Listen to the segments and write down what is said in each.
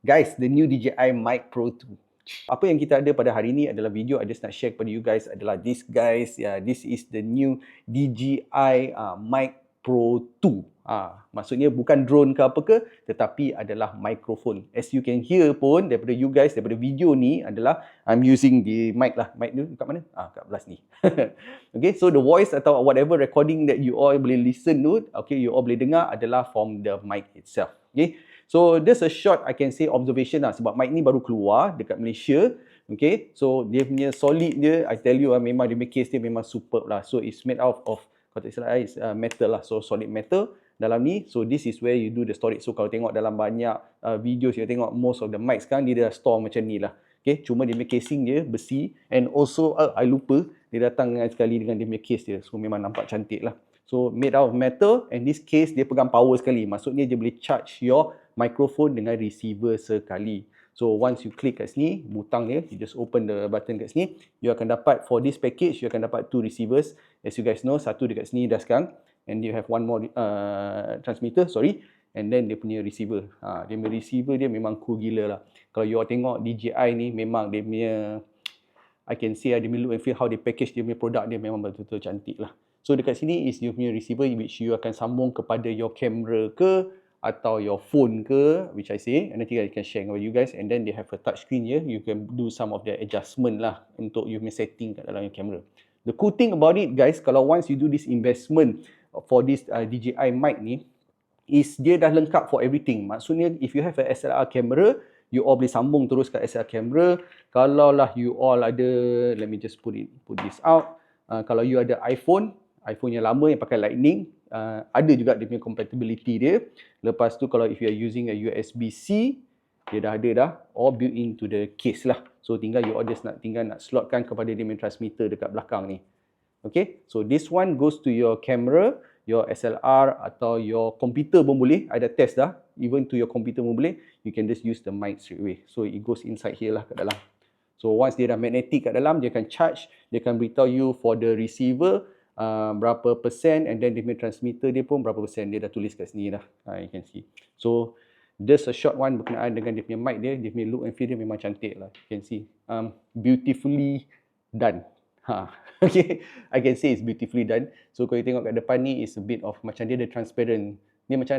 Guys, the new DJI MIC Pro 2. Apa yang kita ada pada hari ini adalah video I just nak share kepada you guys adalah this guys. This is the new DJI MIC Pro 2. Maksudnya bukan drone ke apa ke, tetapi adalah microphone. As you can hear pun daripada you guys, daripada video ni adalah I'm using the mic lah. Mic ni kat mana? Kat belah ni. Okay, so the voice atau whatever recording that you all boleh listen to, okay, you all boleh dengar adalah from the mic itself. Okay. So there's a short I can say observation lah, sebab mic ni baru keluar dekat Malaysia. Okay, so dia punya solid dia, I tell you memang dia punya case dia memang superb lah. So it's made out of, kalau tak salah it's metal lah, so solid metal dalam ni. So this is where you do the storage. So kalau tengok dalam banyak videos, you tengok most of the mic sekarang dia dah store macam ni lah. Okay, cuma dia punya casing dia besi, and also I lupa dia datang sekali dengan dia punya case dia. So memang nampak cantik lah. So made out of metal, and this case dia pegang power sekali. Maksudnya dia boleh charge your microphone dengan receiver sekali. So once you click kat sini, butang dia, you just open the button kat sini, you akan dapat, for this package, you akan dapat 2 receivers. As you guys know, satu dekat sini dah sekarang, and you have one more transmitter, and then dia punya receiver. Dia punya receiver dia memang cool gila lah. Kalau you all tengok DJI ni, memang dia punya, I can say dia punya look and feel, how they package dia punya produk dia memang betul-betul cantik lah. So dekat sini is dia punya receiver, which you akan sambung kepada your camera ke, atau your phone ke, which I say, and nanti I can share with you guys. And then they have a touch screen here, you can do some of the adjustment lah untuk you punya setting kat dalam your camera. The cool thing about it guys, kalau once you do this investment for this DJI mic ni, is dia dah lengkap for everything. Maksudnya if you have a SLR camera, you all boleh sambung terus kat SLR camera. Kalau lah you all ada, let me just put this out. Kalau you ada iPhone yang lama yang pakai lightning, ada juga dia punya compatibility dia. Lepas tu kalau if you are using a USB-C, dia dah ada dah, all built into the case lah. So tinggal you all just tinggal nak slotkan kepada dia punya transmitter dekat belakang ni. Okay, so this one goes to your camera, your SLR atau your computer pun boleh. I dah test dah, even to your computer pun boleh. You can just use the mic straight away. So it goes inside here lah kat dalam. So once dia dah magnetic kat dalam, dia akan charge, dia akan beritahu you for the receiver berapa persen, and then dia punya transmitter dia pun berapa persen, dia dah tulis kat sini dah. You can see. So there's a short one berkenaan dengan dia punya mic dia punya look and feel dia memang cantik lah. You can see. Beautifully done. Okay, I can say it's beautifully done. So kalau you tengok kat depan ni, is a bit of macam dia ada transparent. Dia macam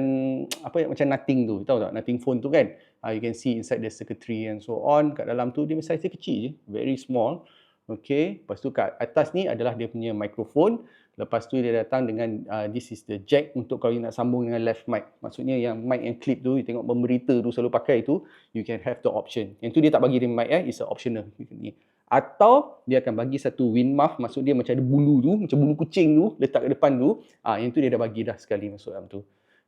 apa ya, macam nothing tu, tahu tak? Nothing phone tu kan. You can see inside the circuitry and so on. Kat dalam tu dia size dia kecil je, very small. Okay, lepas tu kat atas ni adalah dia punya microphone. Lepas tu dia datang dengan this is the jack untuk kalau you nak sambung dengan left mic. Maksudnya yang mic yang clip tu, you tengok pemberita tu selalu pakai tu, you can have the option. Yang tu dia tak bagi dia mic it's a optional. Atau dia akan bagi satu wind muff, maksud dia macam ada bulu tu, macam bulu kucing tu letak kat depan tu. Yang tu dia dah bagi dah sekali masuk dalam tu.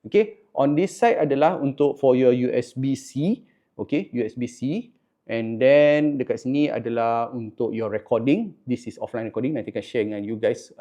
Okay, on this side adalah untuk for your USB-C. Okay, USB-C. And then dekat sini adalah untuk your recording. This is offline recording. Nanti akan share dengan you guys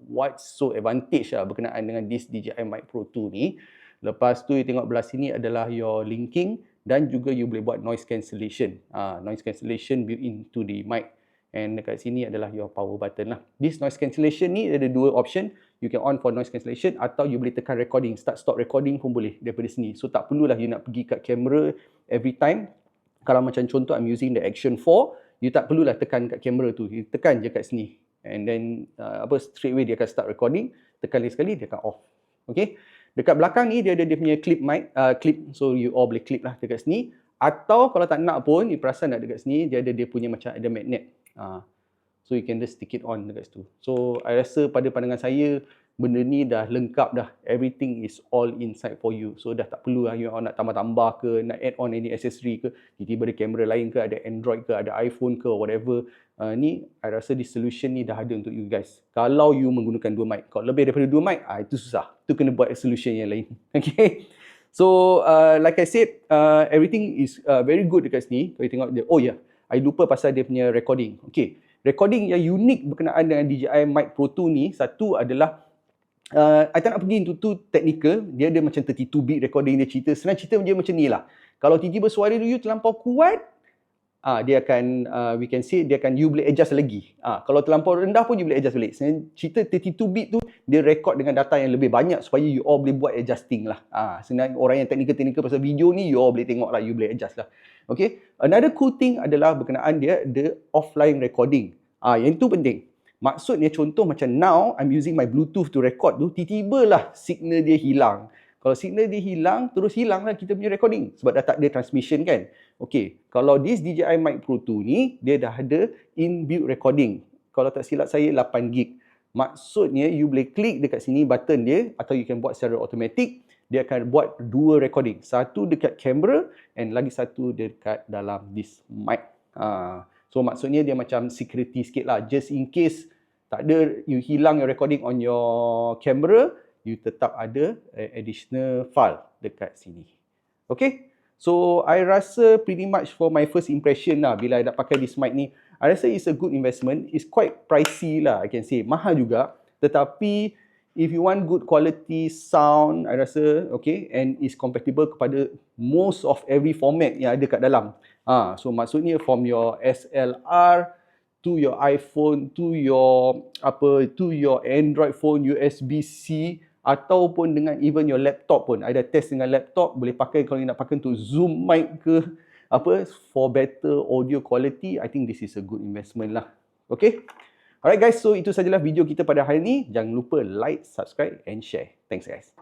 what's so advantage lah berkenaan dengan this DJI MIC Pro 2 ni. Lepas tu you tengok belah sini adalah your linking, dan juga you boleh buat noise cancellation. Noise cancellation built into the mic. And dekat sini adalah your power button lah. This noise cancellation ni ada dua option. You can on for noise cancellation, atau you boleh tekan recording, start stop recording pun boleh daripada sini. So tak perlulah you nak pergi kat kamera every time. Kalau macam contoh I'm using the Action 4, you tak perlulah tekan kat kamera tu, you tekan je kat sini, and then straight away dia akan start recording. Tekan lagi sekali dia akan off. Okay, dekat belakang ni dia ada dia punya clip mic, so you all boleh clip lah dekat sini. Atau kalau tak nak pun, you perasan nak dekat sini dia ada dia punya macam ada magnet, so you can just stick it on dekat situ. So I rasa pada pandangan saya benda ni dah lengkap dah. Everything is all inside for you. So dah tak perlu lah you nak tambah-tambah ke, nak add on any accessory ke, tiba-tiba ada kamera lain ke, ada Android ke, ada iPhone ke, whatever. Ni I rasa this solution ni dah ada untuk you guys. Kalau you menggunakan dua mic. Kalau lebih daripada dua mic, itu susah. Itu kena buat solution yang lain. Okay. So like I said, everything is very good dekat sini. Kalau you tengok dia, oh yeah, I lupa pasal dia punya recording. Okay, recording yang unik berkenaan dengan DJI MIC Pro 2 ni, satu adalah I tak nak pergi into too technical. Dia ada macam 32 bit recording dia cerita. Senang cerita dia macam ni lah. Kalau tiba-tiba suara you terlampau kuat, dia akan we can say dia akan you boleh adjust lagi. Kalau terlampau rendah pun you boleh adjust balik. Cerita 32 bit tu dia record dengan data yang lebih banyak supaya you all boleh buat adjusting lah. Sebenarnya orang yang teknikal pasal video ni you all boleh tengok lah, you boleh adjust lah. Okay. Another cool thing adalah berkenaan dia the offline recording. Yang itu penting. Maksudnya contoh macam now I'm using my Bluetooth to record tu, tiba-tiba lah signal dia hilang. Kalau signal dia hilang, terus hilang lah kita punya recording sebab dah tak ada transmission kan. Okay, kalau this DJI MIC Pro 2 ni, dia dah ada inbuilt recording. Kalau tak silap saya 8GB. Maksudnya you boleh klik dekat sini button dia atau you can buat secara automatic. Dia akan buat dua recording. Satu dekat kamera and lagi satu dekat dalam this mic. So maksudnya dia macam security sikit lah. Just in case tak ada, you hilang your recording on your camera, you tetap ada additional file dekat sini. Okay? So, I rasa pretty much for my first impression lah bila I nak pakai this mic ni, I rasa it's a good investment. It's quite pricey lah, I can say. Mahal juga. Tetapi, if you want good quality sound, I rasa okay, and is compatible kepada most of every format yang ada kat dalam. So, maksudnya from your SLR to your iPhone, to your Android phone, USB-C, ataupun dengan even your laptop pun. I dah test dengan laptop, boleh pakai kalau nak pakai untuk Zoom mic ke for better audio quality. I think this is a good investment lah. Okay? Alright guys, so itu sajalah video kita pada hari ini. Jangan lupa like, subscribe and share. Thanks guys.